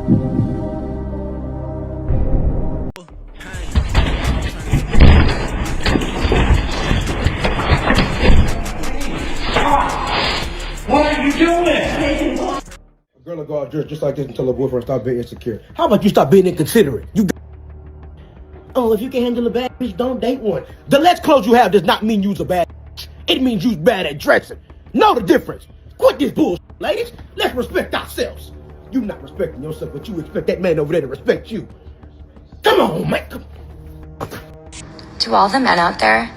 What are you doing? A girl will go out just like this and tell her boyfriend stop being insecure. How about you stop being inconsiderate? Oh, if you can handle a bad bitch, don't date one. The less clothes you have does not mean you's a bad bitch. It means you's bad at dressing. Know the difference. Quit this bullshit, ladies. Let's respect ourselves. You not respecting yourself, but you expect that man over there to respect you. Come on, man. Come on. To all the men out there,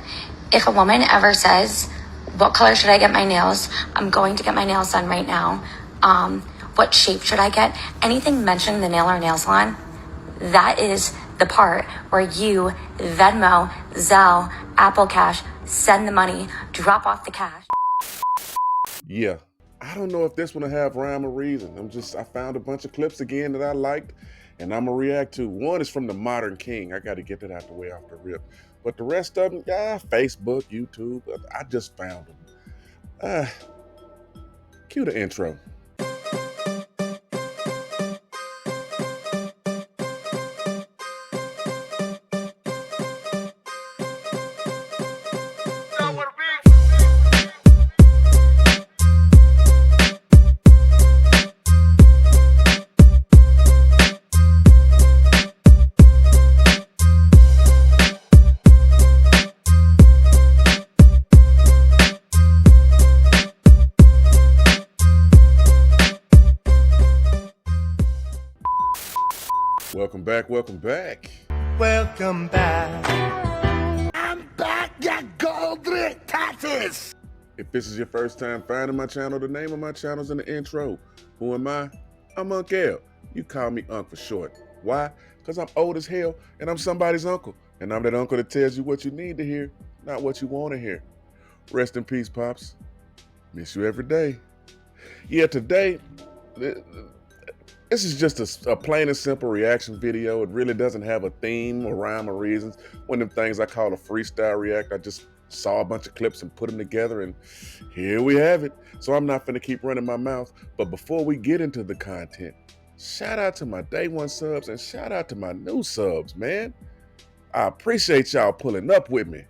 if a woman ever says, what color should I get my nails? I'm going to get my nails done right now. What shape should I get? Anything mentioning the nail or nail salon, that is the part where you Venmo, Zelle, Apple Cash, send the money, drop off the cash. Yeah, I don't know if this one will have rhyme or reason. I found a bunch of clips again that I liked, and I'm gonna react to. One is from the Modern King. I got to get that out the way off the rip. But the rest of them, yeah, Facebook, YouTube, I just found them. Cue the intro. Welcome back, welcome back. Welcome back. I'm back, you gold taxes. If this is your first time finding my channel, the name of my channel is in the intro. Who am I? I'm Unc L. You call me Unc for short. Why? Because I'm old as hell and I'm somebody's uncle. And I'm that uncle that tells you what you need to hear, not what you want to hear. Rest in peace, Pops. Miss you every day. Yeah, today, this is just a plain and simple reaction video. It really doesn't have a theme or rhyme or reasons. One of them things I call a freestyle react. I just saw a bunch of clips and put them together, and here we have it. So I'm not finna keep running my mouth. But before we get into the content, shout out to my day one subs and shout out to my new subs, man. I appreciate y'all pulling up with me.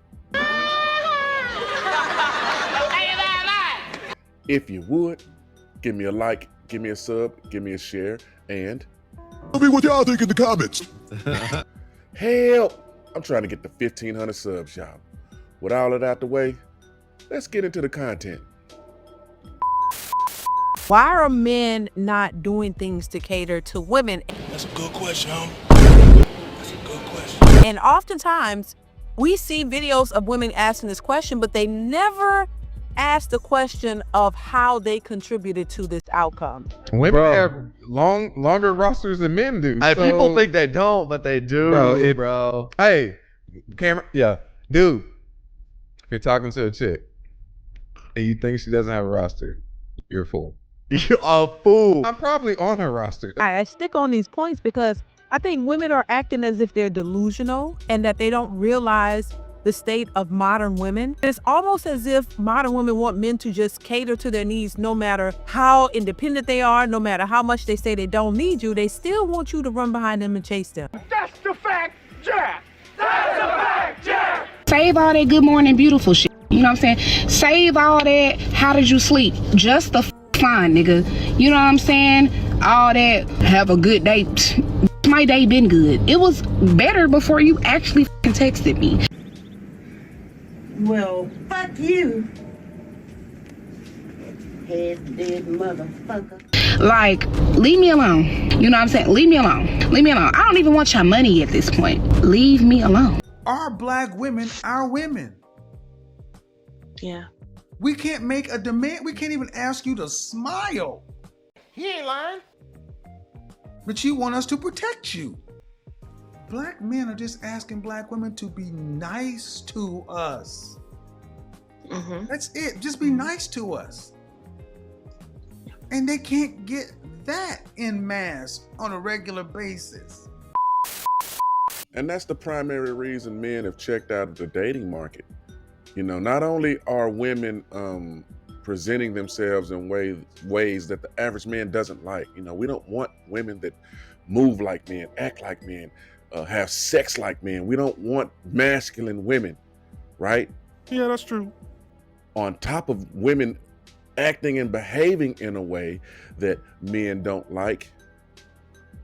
If you would, give me a like, give me a sub, give me a share, and tell me what y'all think in the comments. Help! I'm trying to get to 1,500 subs, y'all. With all of that out the way, let's get into the content. Why are men not doing things to cater to women? That's a good question, homie. That's a good question. And oftentimes, we see videos of women asking this question, but they never ask the question of how they contributed to this outcome. Women have longer rosters than men do. So, people think they don't, but they do, bro. Hey, camera. Yeah. Dude, if you're talking to a chick and you think she doesn't have a roster, you're a fool. You're a fool. I'm probably on her roster. I stick on these points because I think women are acting as if they're delusional and that they don't realize the state of modern women. It's almost as if modern women want men to just cater to their needs no matter how independent they are, no matter how much they say they don't need you, they still want you to run behind them and chase them. That's the fact, Jack! That's the fact, Jack! Save all that good morning beautiful shit. You know what I'm saying? Save all that, how did you sleep? Just the fine, nigga. You know what I'm saying? All that, have a good day. My day been good. It was better before you actually texted me. Well, fuck you, head dead motherfucker. Like, leave me alone. You know what I'm saying? Leave me alone. Leave me alone. I don't even want your money at this point. Leave me alone. Are black women our women? Yeah. We can't make a demand. We can't even ask you to smile. He ain't lying. But you want us to protect you. Black men are just asking black women to be nice to us. That's it. Just be nice to us. And they can't get that en masse on a regular basis. And that's the primary reason men have checked out of the dating market. You know, not only are women presenting themselves in ways that the average man doesn't like. You know, we don't want women that move like men, act like men, have sex like men. We don't want masculine women, right? Yeah, that's true. On top of women acting and behaving in a way that men don't like,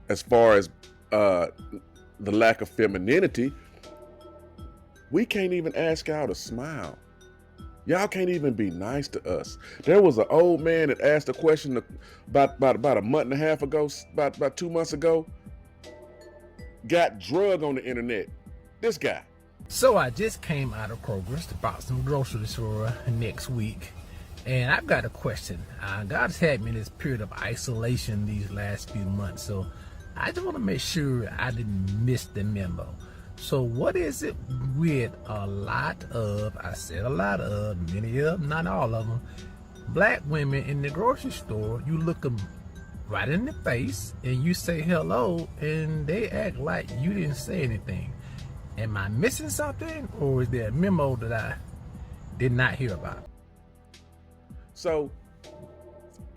as far as the lack of femininity, we can't even ask y'all to smile. Y'all can't even be nice to us. There was an old man that asked a question about a month and a half ago, about 2 months ago, got drug on the internet. This guy. So I just came out of Kroger's to buy some groceries for next week. And I've got a question. God's had me in this period of isolation these last few months. So I just want to make sure I didn't miss the memo. So what is it with a lot of, I said a lot of, many of them, not all of them, black women in the grocery store, you look them right in the face and you say hello and they act like you didn't say anything. Am I missing something, or is there a memo that I did not hear about? So,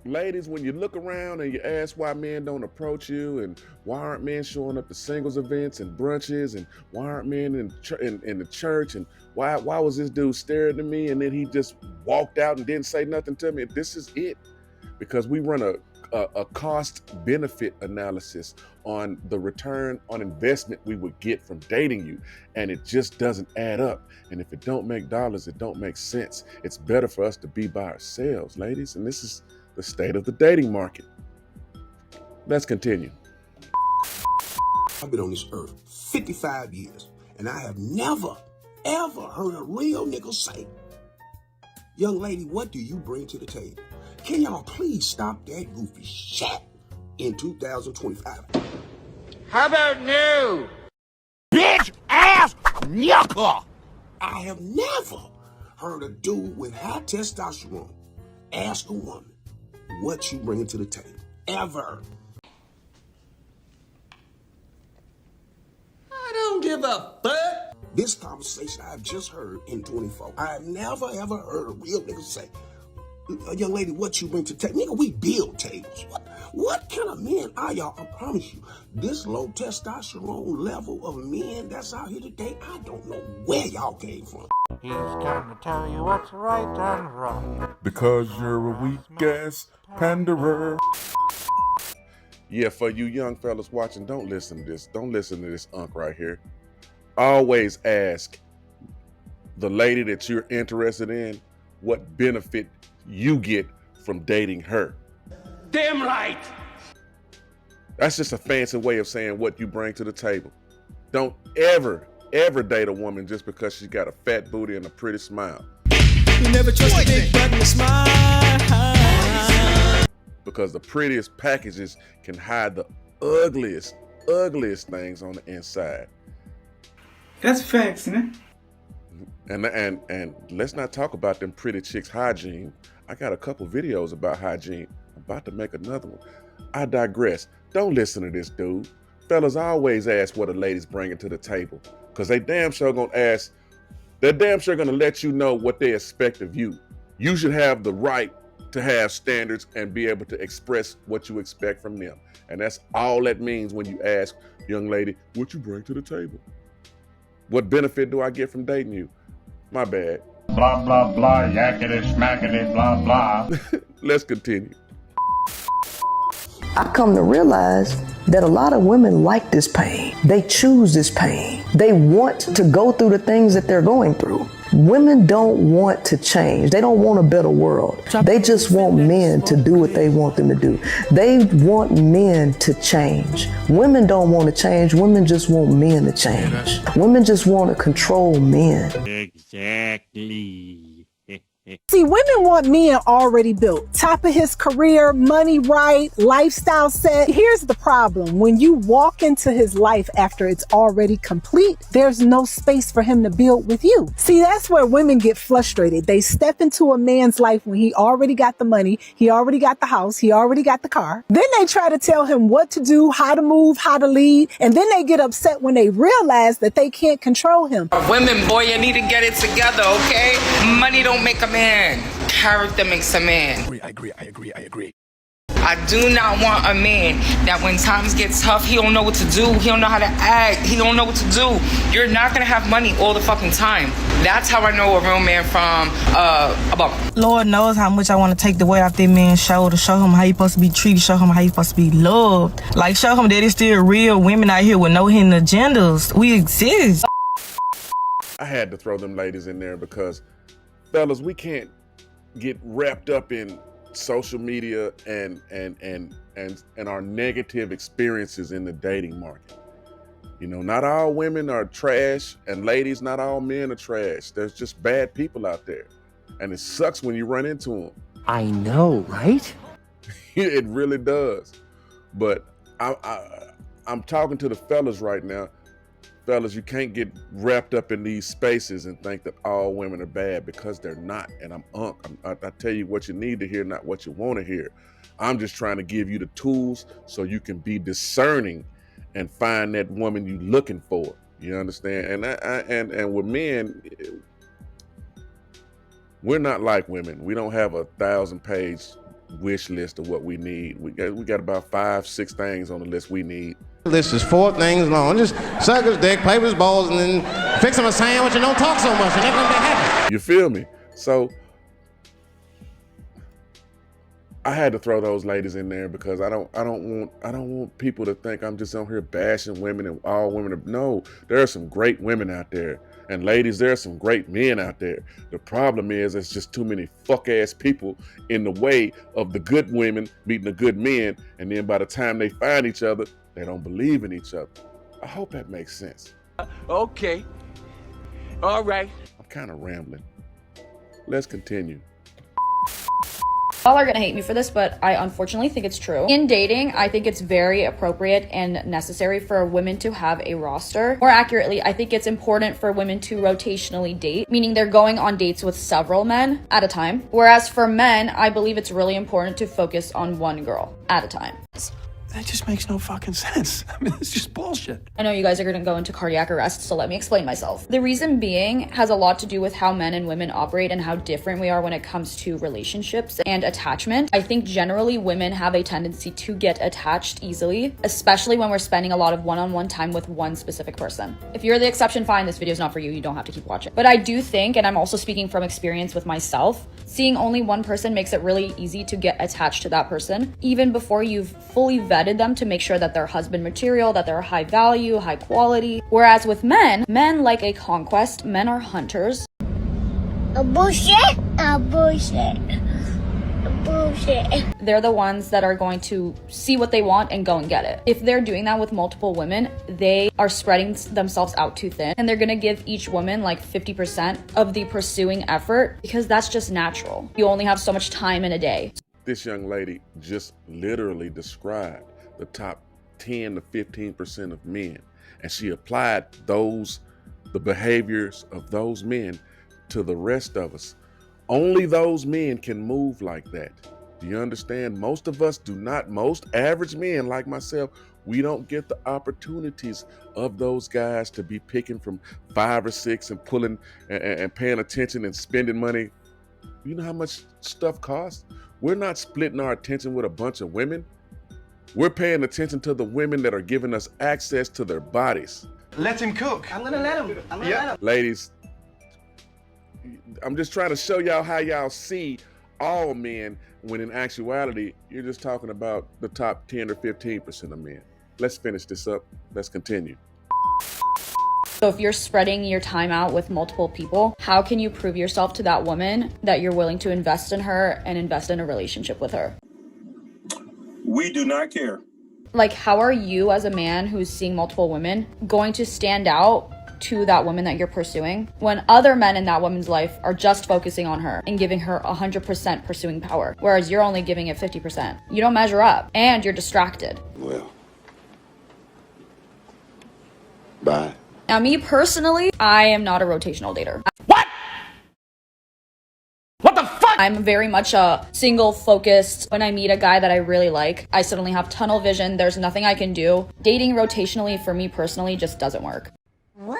ladies, when you look around and you ask why men don't approach you, and why aren't men showing up to singles events and brunches, and why aren't men in the church, and why was this dude staring at me and then he just walked out and didn't say nothing to me? This is it, because we run a cost-benefit analysis on the return on investment we would get from dating you, and it just doesn't add up. And if it don't make dollars, it don't make sense. It's better for us to be by ourselves, ladies, and this is the state of the dating market. Let's continue. I've been on this earth 55 years, and I have never, ever heard a real nigga say, young lady, what do you bring to the table? Can y'all please stop that goofy shit in 2025? How about new? Bitch ass yucca! I have never heard a dude with high testosterone ask a woman what you bring to the table. Ever. I don't give a fuck. This conversation I've just heard in 24. I have never ever heard a real nigga say, young lady, what you bring to the table? Nigga, we build tables. What kind of men are y'all? I promise you, this low testosterone level of men that's out here today, I don't know where y'all came from. He's gonna tell you what's right and wrong. Because you're a weak-ass panderer. Yeah, for you young fellas watching, don't listen to this. Don't listen to this unk right here. Always ask the lady that you're interested in what benefit you get from dating her. Damn right. That's just a fancy way of saying what you bring to the table. Don't ever date a woman just because she's got a fat booty and a pretty smile. You never trust a big button to smile. Because the prettiest packages can hide the ugliest things on the inside. That's facts, man. And let's not talk about them pretty chicks' hygiene. I got a couple videos about hygiene. I'm about to make another one. I digress. Don't listen to this dude. Fellas always ask what a lady's bringing to the table, because they damn sure gonna ask. They're damn sure gonna let you know what they expect of you. You should have the right to have standards and be able to express what you expect from them. And that's all that means when you ask, young lady, what you bring to the table? What benefit do I get from dating you? My bad. Blah, blah, blah, yakety, smackety, blah, blah. Let's continue. I come to realize that a lot of women like this pain. They choose this pain. They want to go through the things that they're going through. Women don't want to change. They don't want a better world. They just want men to do what they want them to do. They want men to change. Women don't want to change. Women just want men to change. Women just want to control men. Exactly. See, women want men already built. Top of his career, money right, lifestyle set. Here's the problem. When you walk into his life after it's already complete, there's no space for him to build with you. See, that's where women get frustrated. They step into a man's life when he already got the money, he already got the house, he already got the car. Then they try to tell him what to do, how to move, how to lead. And then they get upset when they realize that they can't control him. Women, boy, you need to get it together, okay? Money don't make a man. Character makes a man. I agree. I do not want a man that when times get tough, he don't know what to do. He don't know how to act. He don't know what to do. You're not gonna have money all the fucking time. That's how I know a real man from a bum. Lord knows how much I want to take the weight off that man's shoulder, show him how he supposed to be treated, show him how he supposed to be loved. Like, show him that it's still real women out here with no hidden agendas. We exist. I had to throw them ladies in there because, fellas, we can't get wrapped up in social media and our negative experiences in the dating market. You know, not all women are trash, and ladies, not all men are trash. There's just bad people out there, and it sucks when you run into them. I know, right? It really does. But I'm talking to the fellas right now. Fellas, you can't get wrapped up in these spaces and think that all women are bad, because they're not. And I tell you what you need to hear, not what you want to hear. I'm just trying to give you the tools so you can be discerning and find that woman you're looking for. You understand? And with men, we're not like women. We don't have a 1,000-page wish list of what we need. We got about 5-6 things on the list we need. List is 4 things long. Just suck his dick, play with his balls, and then fix him a sandwich and don't talk so much, and everything will be happy. You feel me? So I had to throw those ladies in there because I don't want people to think I'm just on here bashing women and all women are. No, there are some great women out there. And ladies, there are some great men out there. The problem is it's just too many fuck-ass people in the way of the good women meeting the good men, and then by the time they find each other, they don't believe in each other. I hope that makes sense. Okay. All right. I'm kind of rambling. Let's continue. Y'all are gonna hate me for this, but I unfortunately think it's true. In dating, I think it's very appropriate and necessary for women to have a roster. More accurately, I think it's important for women to rotationally date, meaning they're going on dates with several men at a time. Whereas for men, I believe it's really important to focus on one girl at a time. That just makes no fucking sense. I mean, it's just bullshit. I know you guys are gonna go into cardiac arrest, so let me explain myself. The reason being has a lot to do with how men and women operate and how different we are when it comes to relationships and attachment. I think generally women have a tendency to get attached easily, especially when we're spending a lot of one-on-one time with one specific person. If you're the exception, fine, this video is not for you. You don't have to keep watching. But I do think, and I'm also speaking from experience with myself, seeing only one person makes it really easy to get attached to that person, even before you've fully vetted them to make sure that they're husband material, that they're high value, high quality. Whereas with men like a conquest. Men are hunters. Bullshit. They're the ones that are going to see what they want and go and get it. If they're doing that with multiple women, they are spreading themselves out too thin, and they're gonna give each woman like 50% of the pursuing effort, because that's just natural. You only have so much time in a day. This young lady just literally described the top 10 to 15% of men, and she applied the behaviors of those men to the rest of us. Only those men can move like that. Do you understand? Most of us do not. Most average men like myself, we don't get the opportunities of those guys to be picking from 5 or 6 and pulling and paying attention and spending money. You know how much stuff costs? We're not splitting our attention with a bunch of women. We're paying attention to the women that are giving us access to their bodies. Let him cook. I'm gonna let him. Ladies, I'm just trying to show y'all how y'all see all men, when in actuality, you're just talking about the top 10 or 15% of men. Let's finish this up. Let's continue. So if you're spreading your time out with multiple people, how can you prove yourself to that woman that you're willing to invest in her and invest in a relationship with her? We do not care. Like, how are you as a man who's seeing multiple women going to stand out to that woman that you're pursuing when other men in that woman's life are just focusing on her and giving her 100% pursuing power, whereas you're only giving it 50%? You don't measure up, and you're distracted. Well, bye. Now, me personally, I am not a rotational dater. What the fuck? I'm very much a single focused. When I meet a guy that I really like, I suddenly have tunnel vision. There's nothing I can do. Dating rotationally for me personally just doesn't work. What?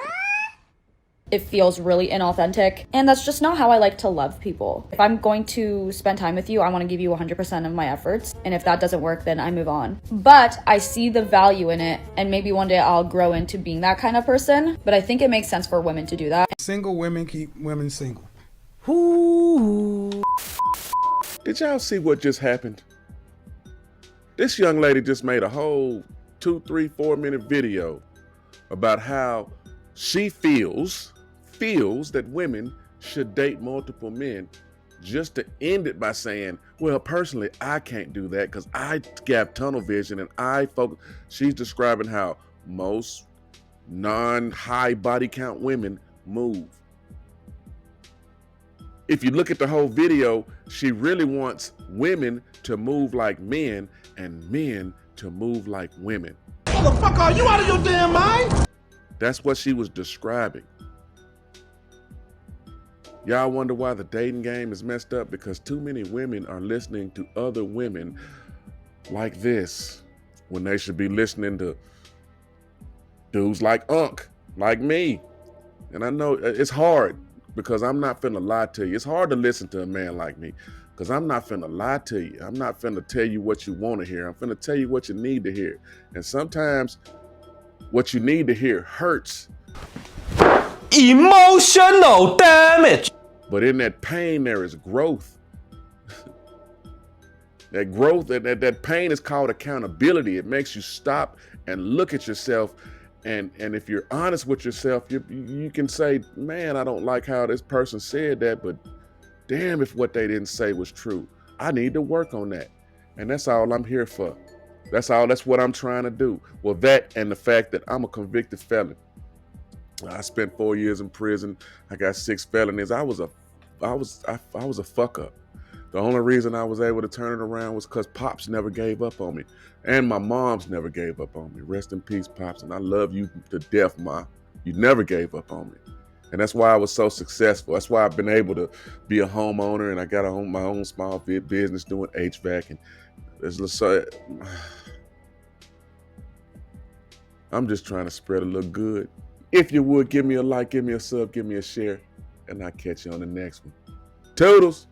It feels really inauthentic, and that's just not how I like to love people. If I'm going to spend time with you, I want to give you 100% of my efforts, and if that doesn't work, then I move on. But I see the value in it, and maybe one day I'll grow into being that kind of person, but I think it makes sense for women to do that. Single women keep women single. Ooh. Did y'all see what just happened? This young lady just made a whole 2, 3, 4 minute video about how she feels that women should date multiple men, just to end it by saying, well, personally, I can't do that because I have tunnel vision and I focus. She's describing how most non-high body count women move. If you look at the whole video, she really wants women to move like men and men to move like women. Motherfucker, are you out of your damn mind? That's what she was describing. Y'all wonder why the dating game is messed up? Because too many women are listening to other women like this when they should be listening to dudes like Unc, like me. And I know it's hard because I'm not finna lie to you. It's hard to listen to a man like me because I'm not finna lie to you. I'm not finna tell you what you want to hear. I'm finna tell you what you need to hear. And sometimes what you need to hear hurts. Emotional damage. But in that pain, there is growth. That growth, that pain is called accountability. It makes you stop and look at yourself. And if you're honest with yourself, you can say, man, I don't like how this person said that, but damn if what they didn't say was true. I need to work on that. And that's all I'm here for. That's what I'm trying to do. Well, that and the fact that I'm a convicted felon. I spent 4 years in prison. I got 6 felonies. I was a fuck up. The only reason I was able to turn it around was because Pops never gave up on me. And my mom's never gave up on me. Rest in peace, Pops. And I love you to death, Ma. You never gave up on me. And that's why I was so successful. That's why I've been able to be a homeowner, and I got my own small business doing HVAC. And I'm just trying to spread a little good. If you would, give me a like, give me a sub, give me a share, and I'll catch you on the next one. Toodles.